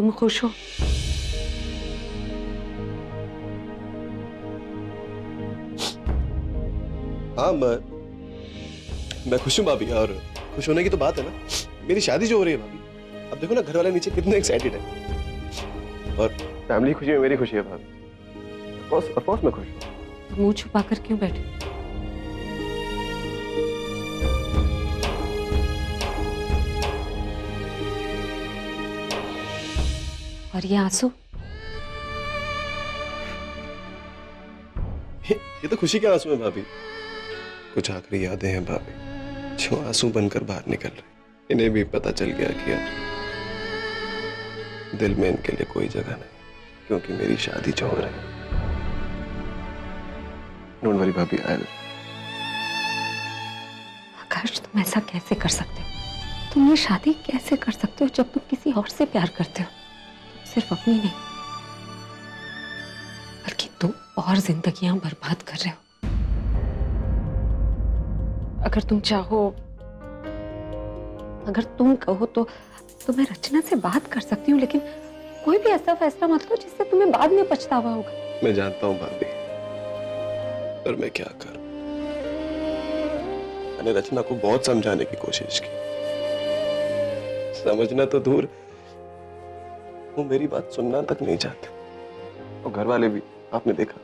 तुम खुश हो? हाँ, मैं खुश हूँ भाभी, और खुश होने की तो बात है ना। मेरी शादी जो हो रही है भाभी, अब देखो ना घर वाले नीचे कितने एक्साइटेड है, और फैमिली खुशी है, मेरी खुशी है भाभी। ऑफ कोर्स मैं खुश हूँ। मुंह छुपा कर क्यों बैठे? और ये आंसू? ये तो खुशी के आंसू है भाभी। कुछ आखिरी यादें हैं भाभी, जो आंसू बनकर बाहर निकल रहे। इन्हें भी पता चल गया कि अब दिल में इनके लिए कोई जगह नहीं, क्योंकि मेरी शादी जो हो रही है। डोंट वरी भाभी, आई विल। आकाश, तुम ऐसा कैसे कर सकते हो? तुम ये शादी कैसे कर सकते हो जब तुम किसी और से प्यार करते हो? तुम सिर्फ अपनी नहीं, बल्कि तुम और जिंदगियां बर्बाद कर रहे हो। अगर तुम चाहो, अगर तुम कहो तो मैं रचना से बात कर सकती हूँ, लेकिन कोई भी ऐसा फैसला मत लो जिससे तुम्हें बाद में पछतावा होगा। मैं जानता हूँ भाभी, पर मैं क्या करूं? मैंने रचना को बहुत समझाने की कोशिश की, समझना तो दूर, वो मेरी बात सुनना तक नहीं चाहते। और घर वाले भी, आपने देखा,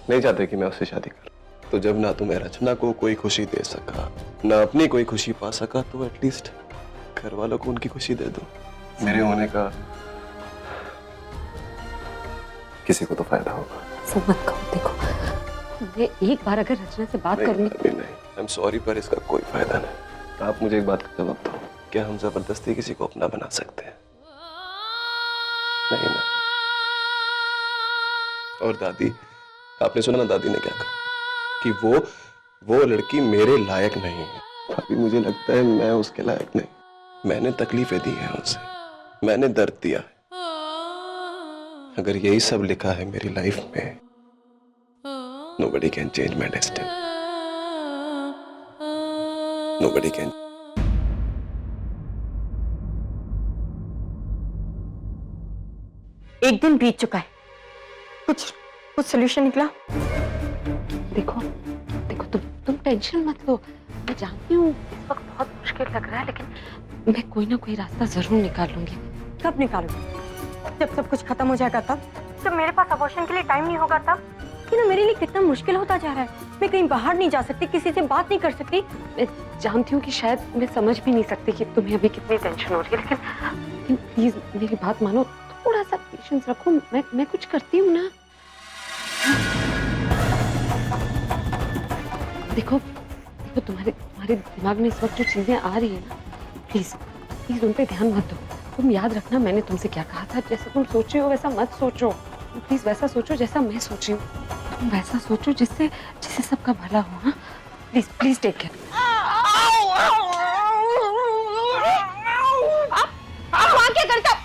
नहीं चाहते कि मैं उससे शादी करूं। तो जब ना तो मैं रचना को कोई खुशी दे सका, ना अपनी कोई खुशी पा सका, तो एटलीस्ट घर वालों को उनकी खुशी दे दो। मेरे होने का किसी को तो फायदा होगा। सब मत कहो। देखो, मैं एक बार अगर रचना से बात करूंगी। नहीं, आई एम सॉरी, पर इसका कोई फायदा नहीं। आप मुझे एक बात का जवाब दो, क्या हम जबरदस्ती किसी को अपना बना सकते हैं? नहीं ना। और दादी, आपने सुना ना दादी ने क्या कहा, कि वो लड़की मेरे लायक नहीं है। अभी मुझे लगता है मैं उसके लायक नहीं। मैंने तकलीफें दी हैं उसे, मैंने दर्द दिया है। अगर यही सब लिखा है मेरी लाइफ में, nobody can change my destiny. Nobody can. एक दिन बीत चुका है, कुछ सोल्यूशन निकला? देखो तुम टेंशन मत लो। मैं जानती हूँ इस वक्त बहुत मुश्किल लग रहा है, लेकिन मैं कोई ना कोई रास्ता जरूर निकाल लूंगी। कब निकालोगे? जब सब कुछ खत्म हो जाएगा तब? जब मेरे पास अबॉर्शन के लिए टाइम नहीं होगा तब? कि ना मेरे लिए कितना मुश्किल होता जा रहा है। मैं कहीं बाहर नहीं जा सकती, किसी से बात नहीं कर सकती। मैं जानती हूँ कि शायद मैं समझ भी नहीं सकती कि तुम्हें अभी कितनी टेंशन हो रही है, लेकिन प्लीज मेरी बात मानो, थोड़ा सा पेशेंस रखो। मैं कुछ करती हूँ ना। देखो तुम्हारे दिमाग में इस वक्त जो चीजें आ रही है ना, प्लीज उन पे ध्यान मत दो। तुम याद रखना मैंने तुमसे क्या कहा था। जैसा तुम सोच रही हो वैसा मत सोचो। प्लीज वैसा सोचो जैसा मैं सोच रही हूँ। तुम वैसा सोचो जिससे सबका भला हो। हाँ, प्लीज टेक केयर। आप वहाँ क्या करते हो?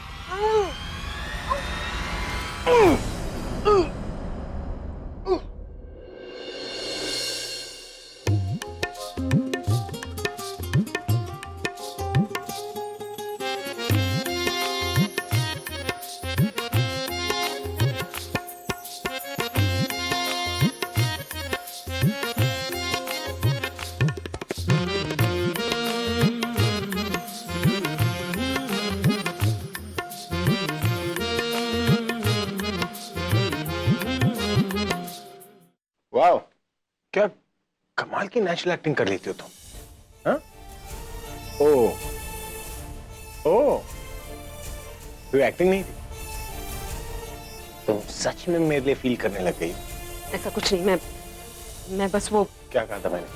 वाह, क्या कमाल की नेचुरल एक्टिंग कर लेती हो तुम। हाँ? ओ तो एक्टिंग नहीं थी, तुम सच में मेरे लिए फील करने लग गई। ऐसा कुछ नहीं, मैं बस वो। क्या कहा था मैंने?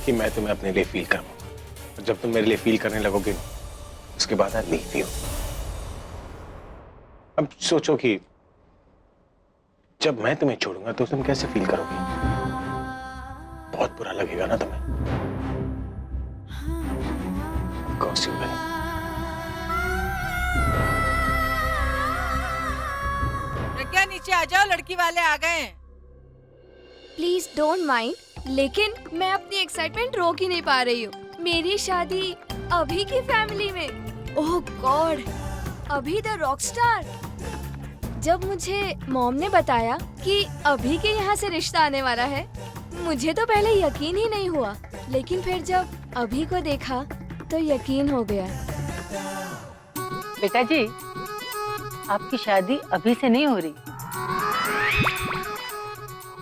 कि मैं तुम्हें अपने लिए फील करूंगा, और जब तुम मेरे लिए फील करने लगोगे उसके बाद आई लीव यू। अब सोचो कि जब मैं तुम्हें छोड़ूंगा तो तुम कैसे फील करोगे? बहुत बुरा लगेगा ना तुम्हें। Course you will. प्रज्ञा, नीचे आ जाओ, लड़की वाले आ गए हैं। प्लीज डोंट माइंड, लेकिन मैं अपनी एक्साइटमेंट रोक ही नहीं पा रही हूँ। मेरी शादी अभी की फैमिली में। ओह गॉड, अभी द रॉकस्टार। जब मुझे मॉम ने बताया कि अभी के यहाँ से रिश्ता आने वाला है, मुझे तो पहले यकीन ही नहीं हुआ, लेकिन फिर जब अभी को देखा तो यकीन हो गया। बेटा जी, आपकी शादी अभी से नहीं हो रही,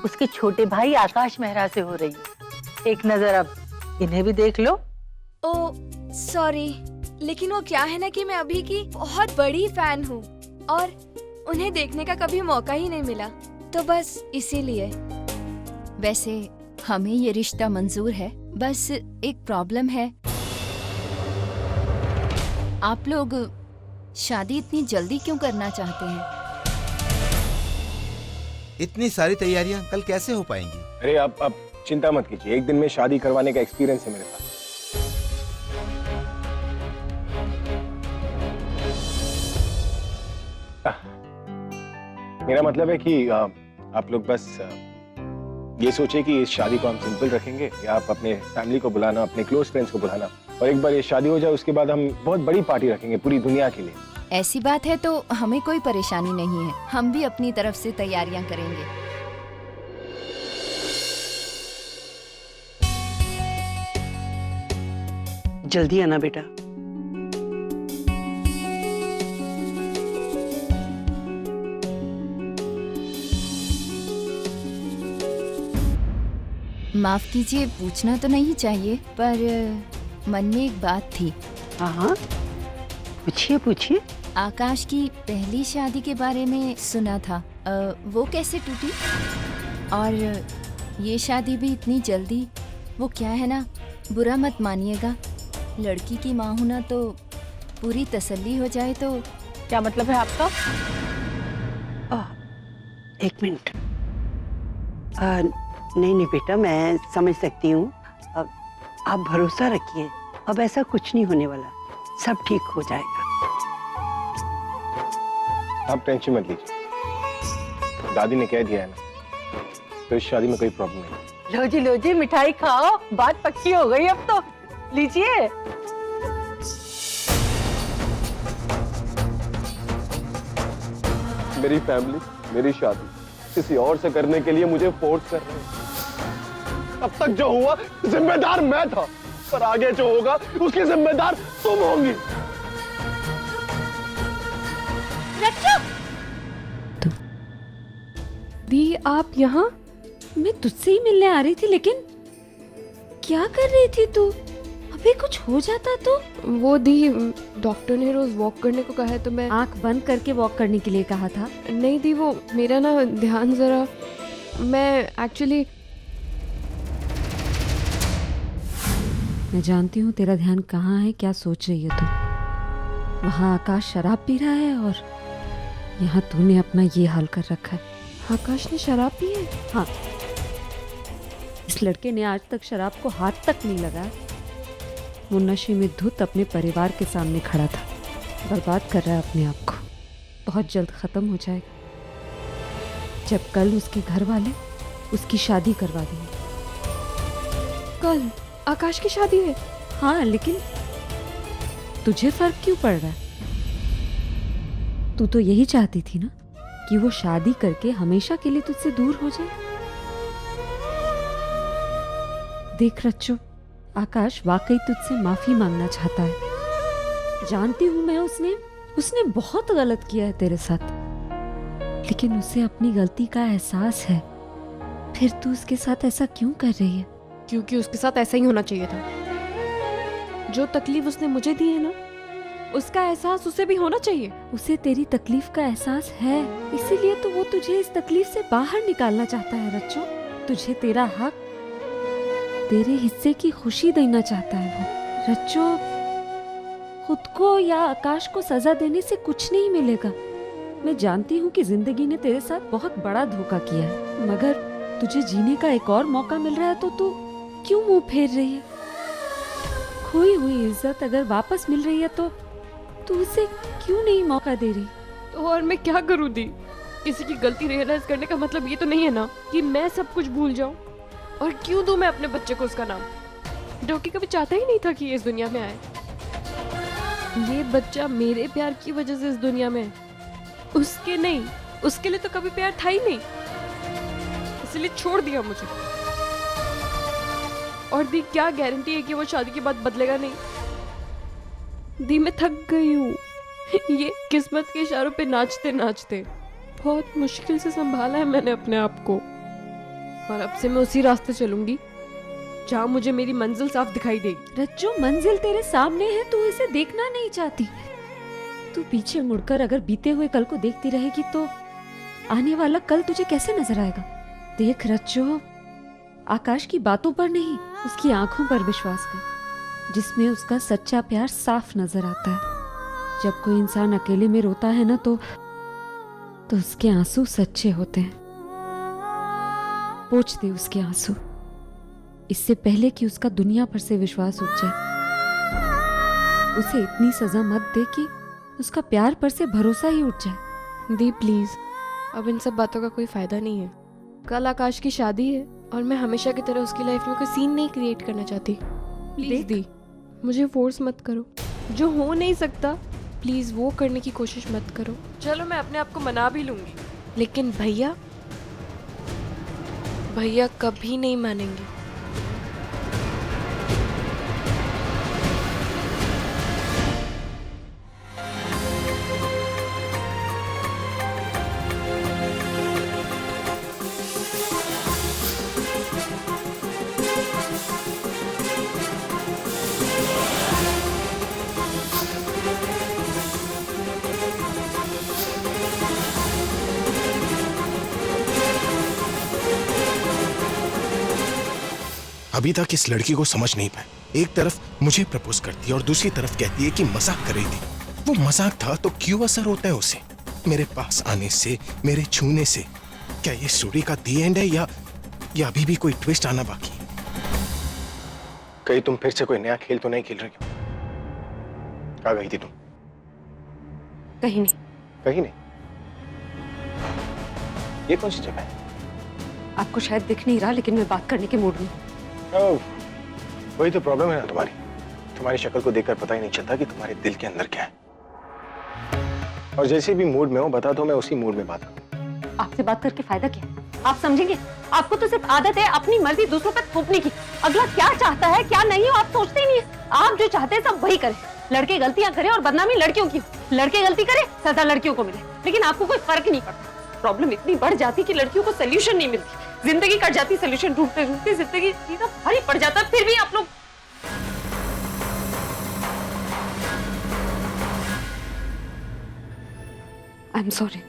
उसके छोटे भाई आकाश मेहरा से हो रही है। एक नजर अब इन्हें भी देख लो। ओ सॉरी, लेकिन वो क्या है ना कि मैं अभी की बहुत बड़ी फैन हूँ और उन्हें देखने का कभी मौका ही नहीं मिला, तो बस इसीलिए। वैसे हमें ये रिश्ता मंजूर है, बस एक प्रॉब्लम है। आप लोग शादी इतनी जल्दी क्यों करना चाहते हैं? इतनी सारी तैयारियां कल कैसे हो पाएंगी? अरे आप चिंता मत कीजिए, एक दिन में शादी करवाने का एक्सपीरियंस है मेरे पास। मेरा मतलब है कि आप लोग बस ये सोचे कि इस शादी को हम सिंपल रखेंगे, या आप अपने फैमिली को बुलाना, अपने क्लोज फ्रेंड्स को बुलाना, और एक बार ये शादी हो जाए उसके बाद हम बहुत बड़ी पार्टी रखेंगे पूरी दुनिया के लिए। ऐसी बात है तो हमें कोई परेशानी नहीं है, हम भी अपनी तरफ से तैयारियां करेंगे। जल्दी आना बेटा। माफ कीजिए, पूछना तो नहीं चाहिए, पर मन में एक बात थी। हाँ, पूछिए पूछिए। आकाश की पहली शादी के बारे में सुना था, वो कैसे टूटी? और ये शादी भी इतनी जल्दी, वो क्या है ना, बुरा मत मानिएगा, लड़की की माँ हूं ना, तो पूरी तसल्ली हो जाए तो। क्या मतलब है आपका? एक मिनट। नहीं बेटा, मैं समझ सकती हूँ। आप भरोसा रखिए, अब ऐसा कुछ नहीं होने वाला, सब ठीक हो जाएगा। आप टेंशन मत लीजिए, दादी ने कह दिया है ना, तो इस शादी में कोई प्रॉब्लम नहीं। लो जी मिठाई खाओ, बात पक्की हो गई अब तो। लीजिए। मेरी फैमिली मेरी शादी किसी और से करने के लिए मुझे फोर्स कर रहे हैं। अब तक जो हुआ जिम्मेदार मैं था, पर आगे जो होगा उसकी जिम्मेदार तुम होंगी। दी, आप यहाँ? मैं तुझसे ही मिलने आ रही थी, लेकिन क्या कर रही थी तू? अभी कुछ हो जाता तो? वो दी, डॉक्टर ने रोज वॉक करने को कहा है, तो मैं आंख बंद करके वॉक करने के लिए कहा था। नहीं दी, वो मेरा ना ध्यान जरा, मैं एक्चुअली। मैं जानती हूँ तेरा ध्यान कहाँ है, क्या सोच रही है तू। वहाँ आकाश शराब पी रहा है और यहाँ तूने अपना ये हाल कर रखा है। आकाश ने शराब पी है? हाँ, इस लड़के ने आज तक शराब को हाथ तक नहीं लगाया। वो नशे में धुत अपने परिवार के सामने खड़ा था, बर्बाद कर रहा है अपने आप को। बहुत जल्द खत्म हो जाएगा, जब कल उसके घर वाले उसकी शादी करवा देंगे। कल आकाश की शादी है? हाँ, लेकिन तुझे फर्क क्यों पड़ रहा है? तू तो यही चाहती थी ना कि वो शादी करके हमेशा के लिए तुझसे दूर हो जाए। देख रच्चो, आकाश वाकई तुझसे माफी मांगना चाहता है। जानती हूँ मैं, उसने बहुत गलत किया है तेरे साथ, लेकिन उसे अपनी गलती का एहसास है। फिर तू उसके साथ ऐसा क्यों कर रही है? क्योंकि उसके साथ ऐसा ही होना चाहिए था। जो तकलीफ उसने मुझे दी है ना, उसका एहसास उसे भी होना चाहिए। उसे तेरी तकलीफ का एहसास है, इसीलिए तो वो तुझे इस तकलीफ से बाहर निकालना चाहता है रच्चो। तुझे तेरा हक, तेरे हिस्से की खुशी देना चाहता है वो। रच्चो, खुद को या आकाश को सजा देने से कुछ नहीं मिलेगा। मैं जानती हूँ कि जिंदगी ने तेरे साथ बहुत बड़ा धोखा किया है, मगर तुझे जीने का एक और मौका मिल रहा है तो तू क्यों मुंह फेर रही है? खोई हुई इज्जत अगर वापस मिल रही है तो तू उसे क्यों नहीं मौका दे रही? तो और मैं क्या करूँ दी? किसी की गलती रियलाइज करने का मतलब ये तो नहीं है ना कि मैं सब कुछ भूल जाऊं। और क्यों दूं मैं अपने बच्चे को उसका नाम, जो कि कभी चाहता ही नहीं था कि ये इस दुनिया में आए। ये बच्चा मेरे प्यार की वजह से इस दुनिया में है, उसके नहीं। उसके लिए तो कभी प्यार था ही नहीं, इसलिए छोड़ दिया मुझे। और दी क्या गारंटी है कि वो शादी के बाद बदलेगा नहीं। दी मैं थक गई हूँ ये किस्मत के इशारों पे नाचते नाचते। बहुत मुश्किल से संभाला है मैंने अपने आप को, और अब से मैं उसी रास्ते चलूंगी जहाँ मुझे मेरी मंजिल साफ दिखाई देगी। रज्जू, मंजिल तेरे सामने है, तू इसे देखना नहीं चाहती। तू पीछे मुड़कर अगर बीते हुए कल को देखती रहेगी तो आने वाला कल तुझे कैसे नजर आएगा? देख रज्जू, आकाश की बातों पर नहीं, उसकी आंखों पर विश्वास कर, जिसमें उसका सच्चा प्यार साफ नजर आता है। जब कोई इंसान अकेले में रोता है ना तो उसके आंसू सच्चे होते हैं। पोंछ दे उसके आंसू, इससे पहले कि उसका दुनिया पर से विश्वास उठ जाए। उसे इतनी सजा मत दे कि उसका प्यार पर से भरोसा ही उठ जाए। दी प्लीज, अब इन सब बातों का कोई फायदा नहीं है। कल आकाश की शादी है और मैं हमेशा की तरह उसकी लाइफ में कोई सीन नहीं क्रिएट करना चाहती। प्लीज दी, मुझे फोर्स मत करो। जो हो नहीं सकता प्लीज वो करने की कोशिश मत करो। चलो मैं अपने आप को मना भी लूंगी, लेकिन भैया कभी नहीं मानेंगे। अभी तक इस लड़की को समझ नहीं पाए। एक तरफ मुझे प्रपोज करती है और दूसरी तरफ कहती है कि मजाक कर रही थी। वो मजाक था तो क्यों असर होता है उसे मेरे पास आने से, मेरे छूने से? क्या ये स्टोरी का दी एंड है या अभी भी कोई ट्विस्ट आना बाकी है? कहीं तुम फिर से कोई नया खेल तो नहीं खेल रही? कहाँ गई थी तुम? कहीं नहीं। कहीं नहीं? ये कौन सी जगह है? आपको शायद दिख नहीं रहा, लेकिन मैं बात करने के मूड में हूं। ओह, वही तो प्रॉब्लम है ना तुम्हारी शक्ल को देखकर पता ही नहीं चलता कि तुम्हारे दिल के अंदर क्या है। और जैसे भी मूड में हो बता दो, मैं उसी मूड में बात करूं। आपसे बात करके फायदा क्या? आप समझेंगे? आपको तो सिर्फ आदत है अपनी मर्जी दूसरों पर थोपने की। अगला क्या चाहता है क्या नहीं हो आप सोचते ही नहीं है। आप जो चाहते हैं सब वही करें। लड़के गलतियां करें और बदनामी लड़कियों की, लड़के गलती करें सजा लड़कियों को मिले, लेकिन आपको कोई फर्क नहीं पड़ता। प्रॉब्लम इतनी बढ़ जाती कि लड़कियों को सोल्यूशन नहीं मिलती, जिंदगी कट जाती सोल्यूशन ढूंढते ढूंढते, जिंदगी जीना भारी पड़ जाता। फिर भी आप लोग आई एम सॉरी,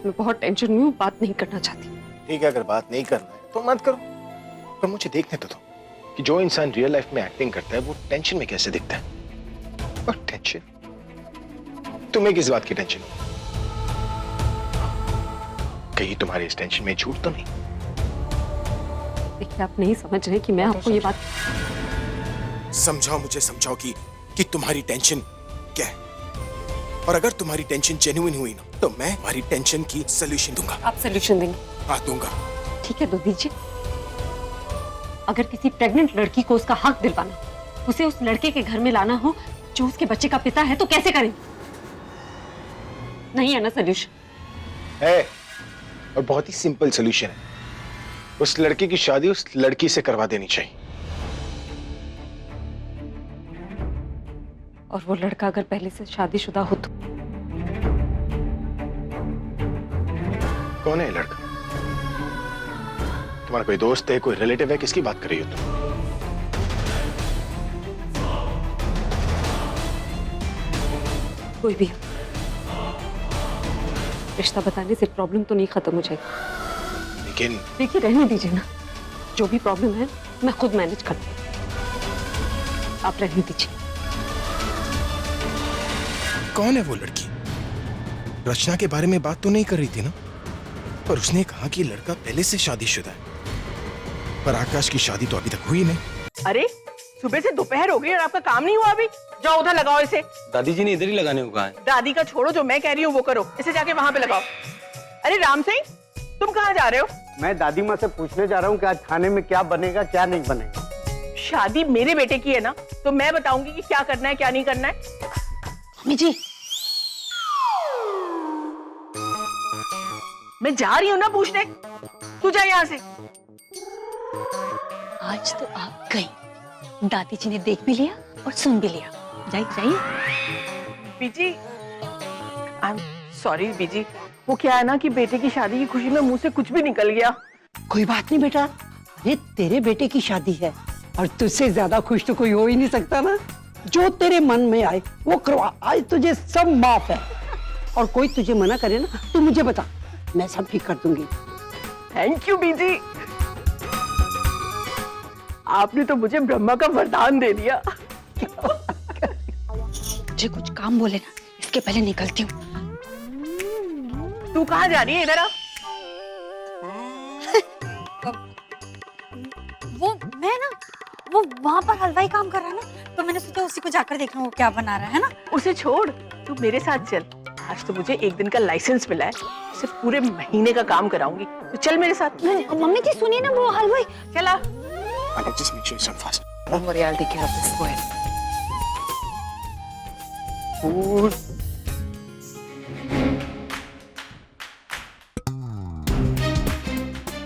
मैं बहुत टेंशन में हूँ, बात नहीं करना चाहती। ठीक है, अगर बात नहीं करना है तो मत करो, पर मुझे देखने तो दो कि जो इंसान रियल लाइफ में एक्टिंग करता है वो टेंशन में कैसे दिखता है। और टेंशन? तुम्हें किस बात की टेंशन? कहीं तुम्हारी इस टेंशन में झूठ तो नहीं? देखिए, आप नहीं समझ रहे कि मैं आपको ये बात समझाओ, मुझे समझाओ कि तुम्हारी टेंशन क्या है। और अगर तुम्हारी टेंशन जेन्युइन हुई ना तो मैं तुम्हारी टेंशन की सोल्यूशन दूंगा। आप सोल्यूशन देंगे? हाँ, दूंगा। ठीक है, दो दीजिए। अगर किसी प्रेग्नेंट लड़की को उसका हक दिलवाना, उसे उस लड़के के घर में लाना हो जो उसके बच्चे का पिता है, तो कैसे करेंगे? नहीं है ना सोल्यूशन? है, और बहुत ही सिंपल सोल्यूशन है। उस लड़की की शादी उस लड़की से करवा देनी चाहिए। और वो लड़का अगर पहले से शादीशुदा हो तो? कौन है लड़का? तुम्हारा कोई दोस्त है, कोई रिलेटिव है? किसकी बात कर रही हो तुम? कोई भी रिश्ता बताने से प्रॉब्लम तो नहीं खत्म हो जाएगी। लेकिन देखिए, रहने दीजिए ना, जो भी प्रॉब्लम है मैं खुद मैनेज कर लूंगी, आप रहने दीजिए। कौन है वो लड़की? रचना के बारे में बात तो नहीं कर रही थी ना? पर उसने कहा कि लड़का पहले से शादीशुदा है, पर आकाश की शादी तो अभी तक हुई नहीं। अरे सुबह से दोपहर हो गई और आपका काम नहीं हुआ अभी? जाओ उधर लगाओ इसे। दादी जी ने इधर ही लगाने को कहा है। दादी का छोड़ो, जो मैं कह रही हूँ वो करो। इसे जाके वहाँ पे लगाओ। अरे राम सिंह, तुम कहाँ जा रहे हो? मैं दादी माँ से पूछने जा रहा हूँ कि आज खाने में क्या बनेगा क्या नहीं बनेगा। शादी मेरे बेटे की है ना, तो मैं बताऊंगी कि क्या करना है क्या नहीं करना है। मम्मी जी, मैं जा रही हूँ ना पूछने, तू जा यहाँ से। आज तो आप गई, दादी जी ने देख भी लिया और सुन भी लिया। जाइए। बीजी, आई एम सॉरी बीजी, वो क्या है ना कि बेटे की शादी की खुशी में मुंह से कुछ भी निकल गया। कोई बात नहीं बेटा, ये तेरे बेटे की शादी है और तुझसे ज्यादा खुश तो कोई हो ही नहीं सकता ना। जो तेरे मन में आए वो करवा, आज तुझे सब माफ है। और कोई तुझे मना करे ना तो मुझे बता, मैं सब ठीक कर दूंगी। थैंक यू बीजी, आपने तो मुझे ब्रह्मा का वरदान दे दिया। मुझे कुछ काम बोले ना, इसके पहले निकलती हूँ। तू कहाँ जा रही है? इधर आ। वो वहाँ पर हलवाई काम कर रहा है ना, तो मैंने सोचा उसी को जाकर देखना वो क्या बना रहा है ना। उसे छोड़, तू मेरे साथ चल। आज तो मुझे एक दिन का लाइसेंस मिला है, सिर्फ पूरे महीने का काम कराऊंगी, तो चल मेरे साथ। मम्मी जी सुनिए ना, वो हलवाई। चला। Just make sure it's on fast. Don't worry, I'll take care of this. Go ahead.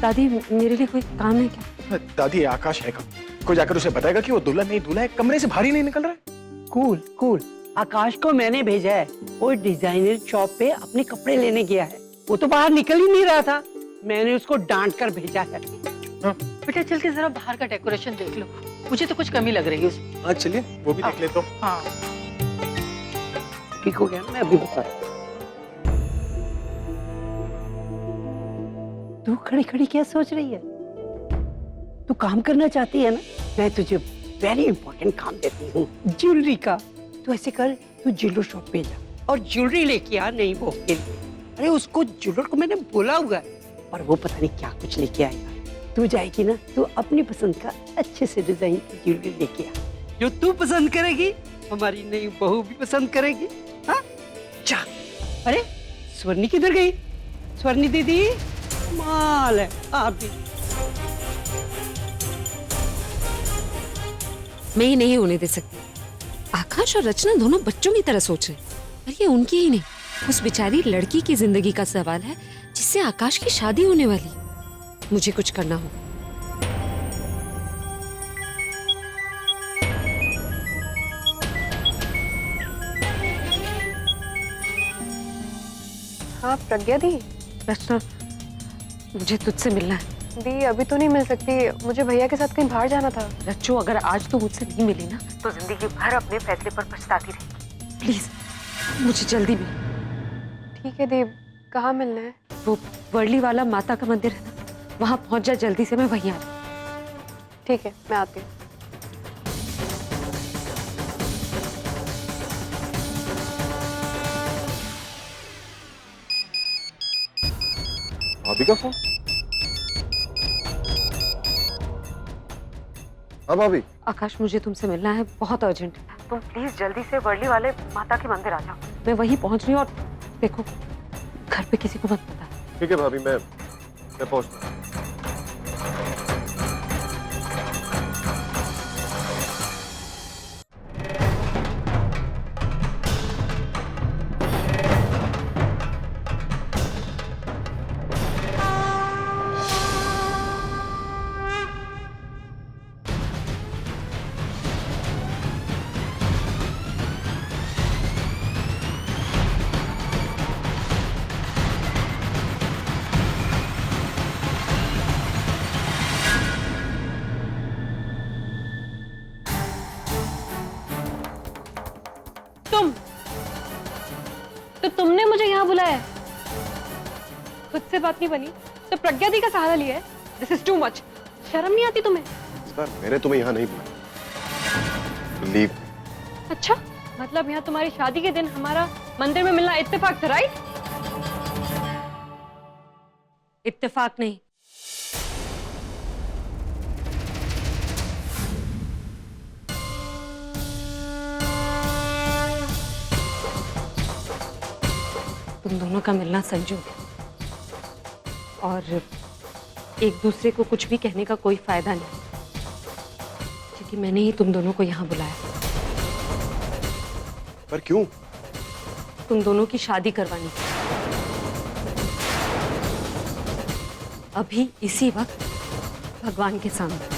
दादी, मेरे लिए कोई काम है क्या? दादी, आकाश है कब? कोई जाकर उसे बताएगा कि वो दुल्हन नहीं, दूल्हा है, कमरे से बाहर ही नहीं निकल रहा है। कूल, आकाश को मैंने भेजा है, वो डिजाइनर शॉप पे अपने कपड़े लेने गया है। वो तो बाहर निकल ही नहीं रहा था, मैंने उसको डांट कर भेजा है। बेटा चल के जरा बाहर का डेकोरेशन देख लो, मुझे तो कुछ कमी लग रही है उसमें। हाँ चलिए, वो भी देख ले तो। हाँ ठीक हो गया ना, मैं अभी बता। तू खड़ी खड़ी क्या सोच रही है? तू काम करना चाहती है ना, मैं तुझे वेरी इंपॉर्टेंट काम देती हूँ, ज्वेलरी का। तू ऐसे कर, तू ज्वेलर शॉप पे जा और ज्वेलरी लेके आ, नहीं वो के लिए। अरे उसको ज्वेलर को मैंने बोला हुआ है, पर वो पता नहीं क्या कुछ लेके आएगा। तू जाएगी ना, तू अपनी पसंद का अच्छे से डिजाइन की ज्वेलरी लेके आ, जो तू पसंद करेगी हमारी नई बहू भी पसंद करेगी। हाँ जा। अरे स्वर्णी किधर गई? स्वर्णी दीदी, माल है आप भी। मैं ये नहीं होने दे सकती। आकाश और रचना दोनों बच्चों की तरह सोच रहे, और ये उनकी ही नहीं, उस बेचारी लड़की की जिंदगी का सवाल है जिससे आकाश की शादी होने वाली। मुझे कुछ करना होगा। हाँ प्रज्ञा दी। रचना, मुझे तुझसे मिलना है। दी अभी तो नहीं मिल सकती, मुझे भैया के साथ कहीं बाहर जाना था। रच्चू, अगर आज तू मुझसे नहीं मिली ना तो जिंदगी भर अपने फैसले पर पछताती रहेगी। प्लीज मुझे जल्दी मिल। ठीक है दी, कहाँ मिलना है? वो वर्ली वाला माता का मंदिर है ना, वहां पहुंच जा जल्दी से, मैं वहीं आ रही हूँ। ठीक है, मैं आती हूँ। भाभी का फोन? हाँ भाभी। आकाश, मुझे तुमसे मिलना है, बहुत अर्जेंट है। तुम प्लीज जल्दी से वर्ली वाले माता के मंदिर आ जाओ। मैं वहीं पहुंच रही हूँ, और देखो घर पे किसी को मत पता। ठीक है भाभी, मैं पहुंचता हूँ। तो तुमने मुझे यहाँ बुलाया? खुद से बात नहीं बनी तो प्रज्ञा दी का सहारा लिया है? This is too much. शर्म नहीं आती तुम्हें? सर, मैंने तुम्हें यहाँ नहीं बुलाया। लीव। अच्छा, मतलब यहाँ तुम्हारी शादी के दिन हमारा मंदिर में मिलना इत्तेफाक था, राइट? इत्तेफाक नहीं, तुम दोनों का मिलना संजोग है, और एक दूसरे को कुछ भी कहने का कोई फायदा नहीं। ये क्योंकि मैंने ही तुम दोनों को यहाँ बुलाया, पर क्यों? तुम दोनों की शादी करवानी थी। अभी इसी वक्त भगवान के सामने।